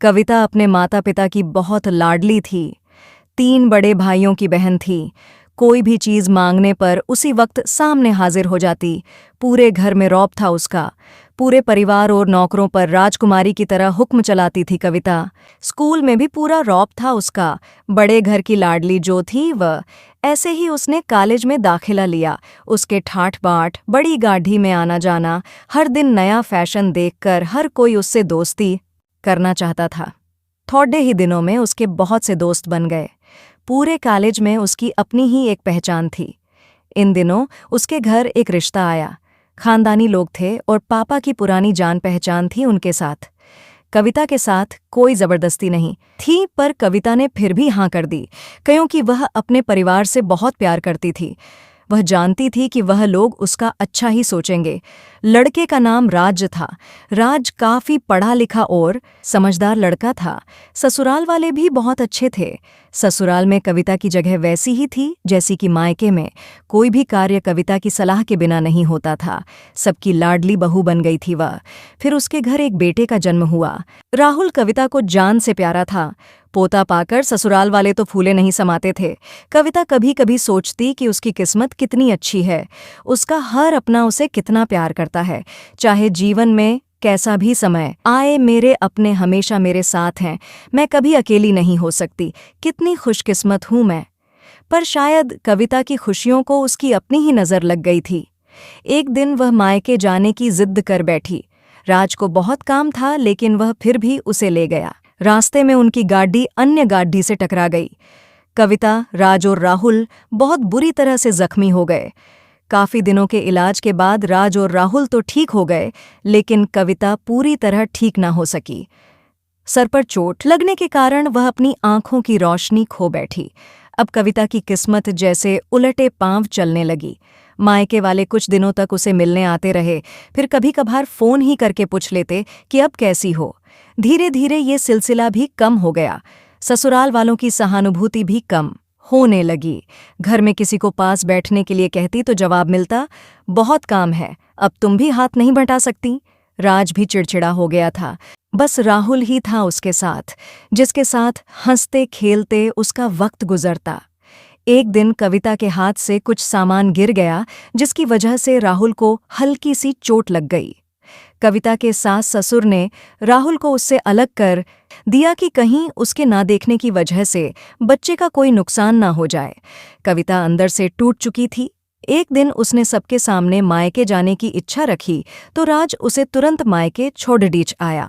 कविता अपने माता पिता की बहुत लाडली थी। 3 बड़े भाइयों की बहन थी। कोई भी चीज मांगने पर उसी वक्त सामने हाजिर हो जाती। पूरे घर में रौब था उसका। पूरे परिवार और नौकरों पर राजकुमारी की तरह हुक्म चलाती थी कविता। स्कूल में भी पूरा रौब था उसका। बड़े घर की लाडली जो थी वह। ऐसे ही उसने कॉलेज में दाखिला लिया। उसके ठाठ बाट, बड़ी गाड़ी में आना जाना, हर दिन नया फैशन देखकर हर कोई उससे दोस्ती करना चाहता था। थोड़े ही दिनों में उसके बहुत से दोस्त बन गए। पूरे कॉलेज में उसकी अपनी ही एक पहचान थी। इन दिनों उसके घर एक रिश्ता आया। खानदानी लोग थे और पापा की पुरानी जान पहचान थी उनके साथ। कविता के साथ कोई जबरदस्ती नहीं थी, पर कविता ने फिर भी हाँ कर दी, क्योंकि वह अपने परिवार से बहुत प्यार करती थी। वह जानती थी कि वह लोग उसका अच्छा ही सोचेंगे। लड़के का नाम राज था। राज काफी पढ़ा लिखा और समझदार लड़का था। ससुराल वाले भी बहुत अच्छे थे। ससुराल में कविता की जगह वैसी ही थी जैसी कि मायके में। कोई भी कार्य कविता की सलाह के बिना नहीं होता था। सबकी लाडली बहू बन गई थी वह। फिर उसके घर एक बेटे का जन्म हुआ। राहुल कविता को जान से प्यारा था। पोता पाकर ससुराल वाले तो फूले नहीं समाते थे। कविता कभी कभी सोचती कि उसकी किस्मत कितनी अच्छी है। उसका हर अपना उसे कितना प्यार करता है। चाहे जीवन में कैसा भी समय आए, मेरे अपने हमेशा मेरे साथ हैं। मैं कभी अकेली नहीं हो सकती। कितनी खुशकिस्मत हूं मैं। पर शायद कविता की खुशियों को उसकी अपनी ही नज़र लग गई थी। एक दिन वह मायके जाने की जिद कर बैठी। राज को बहुत काम था, लेकिन वह फिर भी उसे ले गया। रास्ते में उनकी गाड़ी अन्य गाड़ी से टकरा गई। कविता, राज और राहुल बहुत बुरी तरह से जख्मी हो गए। काफी दिनों के इलाज के बाद राज और राहुल तो ठीक हो गए, लेकिन कविता पूरी तरह ठीक ना हो सकी। सर पर चोट लगने के कारण वह अपनी आंखों की रोशनी खो बैठी। अब कविता की किस्मत जैसे उलटे पांव चलने लगी। मायके वाले कुछ दिनों तक उसे मिलने आते रहे, फिर कभी कभार फोन ही करके पूछ लेते कि अब कैसी हो। धीरे धीरे ये सिलसिला भी कम हो गया। ससुराल वालों की सहानुभूति भी कम होने लगी। घर में किसी को पास बैठने के लिए कहती तो जवाब मिलता, बहुत काम है, अब तुम भी हाथ नहीं बटा सकती। राज भी चिड़चिड़ा हो गया था। बस राहुल ही था उसके साथ, जिसके साथ हंसते खेलते उसका वक्त गुजरता। एक दिन कविता के हाथ से कुछ सामान गिर गया, जिसकी वजह से राहुल को हल्की सी चोट लग गई। कविता के सास ससुर ने राहुल को उससे अलग कर दिया कि कहीं उसके ना देखने की वजह से बच्चे का कोई नुकसान ना हो जाए। कविता अंदर से टूट चुकी थी। एक दिन उसने सबके सामने मायके जाने की इच्छा रखी तो राज उसे तुरंत मायके छोड़ डीच आया,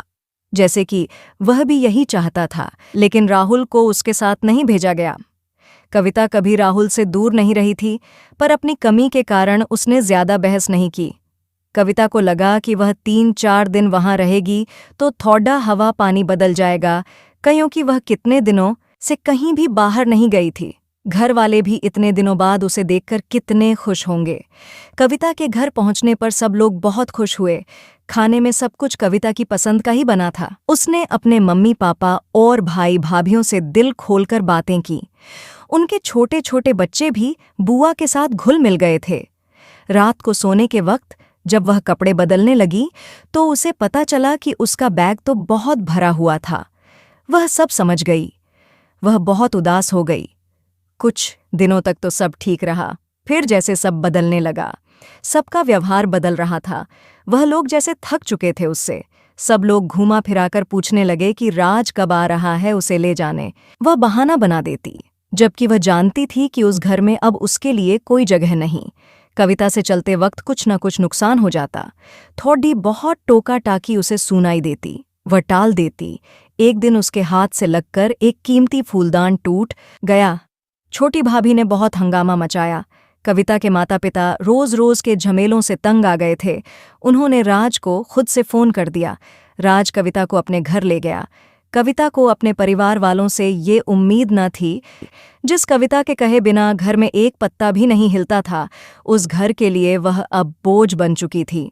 जैसे कि वह भी यही चाहता था। लेकिन राहुल को उसके साथ नहीं भेजा गया। कविता कभी राहुल से दूर नहीं रही थी, पर अपनी कमी के कारण उसने ज्यादा बहस नहीं की। कविता को लगा कि वह 3-4 दिन वहां रहेगी तो थोड़ा हवा पानी बदल जाएगा, क्योंकि वह कितने दिनों से कहीं भी बाहर नहीं गई थी। घर वाले भी इतने दिनों बाद उसे देखकर कितने खुश होंगे। कविता के घर पहुंचने पर सब लोग बहुत खुश हुए। खाने में सब कुछ कविता की पसंद का ही बना था। उसने अपने मम्मी पापा और भाई भाभियों से दिल खोलकर बातें की। उनके छोटे छोटे बच्चे भी बुआ के साथ घुल मिल गए थे। रात को सोने के वक्त जब वह कपड़े बदलने लगी तो उसे पता चला कि उसका बैग तो बहुत भरा हुआ था। वह सब समझ गई। वह बहुत उदास हो गई। कुछ दिनों तक तो सब ठीक रहा, फिर जैसे सब बदलने लगा। सबका व्यवहार बदल रहा था। वह लोग जैसे थक चुके थे उससे। सब लोग घूमा फिराकर पूछने लगे कि राज कब आ रहा है उसे ले जाने। वह बहाना बना देती, जबकि वह जानती थी कि उस घर में अब उसके लिए कोई जगह नहीं। कविता से चलते वक्त कुछ न कुछ नुकसान हो जाता। थोड़ी बहुत टोका टाकी उसे सुनाई देती, वह टाल देती। एक दिन उसके हाथ से लगकर एक कीमती फूलदान टूट गया। छोटी भाभी ने बहुत हंगामा मचाया। कविता के माता पिता रोज रोज के झमेलों से तंग आ गए थे। उन्होंने राज को खुद से फोन कर दिया। राज कविता को अपने घर ले गया। कविता को अपने परिवार वालों से ये उम्मीद न थी। जिस कविता के कहे बिना घर में एक पत्ता भी नहीं हिलता था, उस घर के लिए वह अब बोझ बन चुकी थी।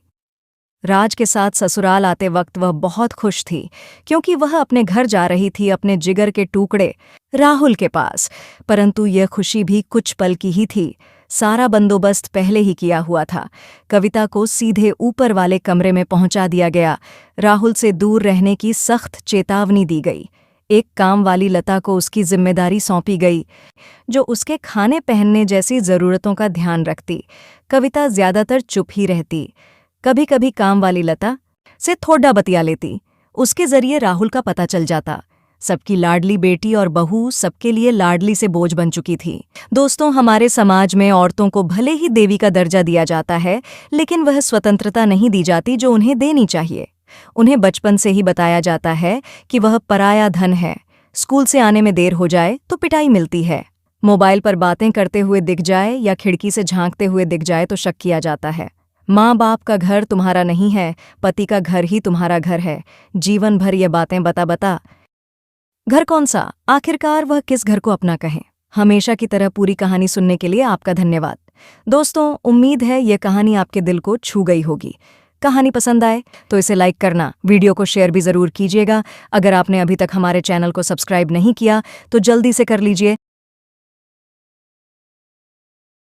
राज के साथ ससुराल आते वक्त वह बहुत खुश थी, क्योंकि वह अपने घर जा रही थी, अपने जिगर के टुकड़े राहुल के पास। परंतु यह खुशी भी कुछ पल की ही थी। सारा बंदोबस्त पहले ही किया हुआ था। कविता को सीधे ऊपर वाले कमरे में पहुंचा दिया गया। राहुल से दूर रहने की सख्त चेतावनी दी गई। एक काम वाली लता को उसकी जिम्मेदारी सौंपी गई, जो उसके खाने पहनने जैसी ज़रूरतों का ध्यान रखती। कविता ज़्यादातर चुप ही रहती। कभी कभी काम वाली लता से थोड़ा बतिया लेती। उसके जरिए राहुल का पता चल जाता। सबकी लाडली बेटी और बहू सबके लिए लाडली से बोझ बन चुकी थी। दोस्तों, हमारे समाज में औरतों को भले ही देवी का दर्जा दिया जाता है, लेकिन वह स्वतंत्रता नहीं दी जाती जो उन्हें देनी चाहिए। उन्हें बचपन से ही बताया जाता है कि वह पराया धन है। स्कूल से आने में देर हो जाए तो पिटाई मिलती है। मोबाइल पर बातें करते हुए दिख जाए या खिड़की से झांकते हुए दिख जाए तो शक किया जाता है। माँ बाप का घर तुम्हारा नहीं है, पति का घर ही तुम्हारा घर है। जीवन भर ये बातें बता घर कौन सा, आखिरकार वह किस घर को अपना कहें। हमेशा की तरह पूरी कहानी सुनने के लिए आपका धन्यवाद। दोस्तों, उम्मीद है ये कहानी आपके दिल को छू गई होगी। कहानी पसंद आए तो इसे लाइक करना, वीडियो को शेयर भी ज़रूर कीजिएगा। अगर आपने अभी तक हमारे चैनल को सब्सक्राइब नहीं किया तो जल्दी से कर लीजिए।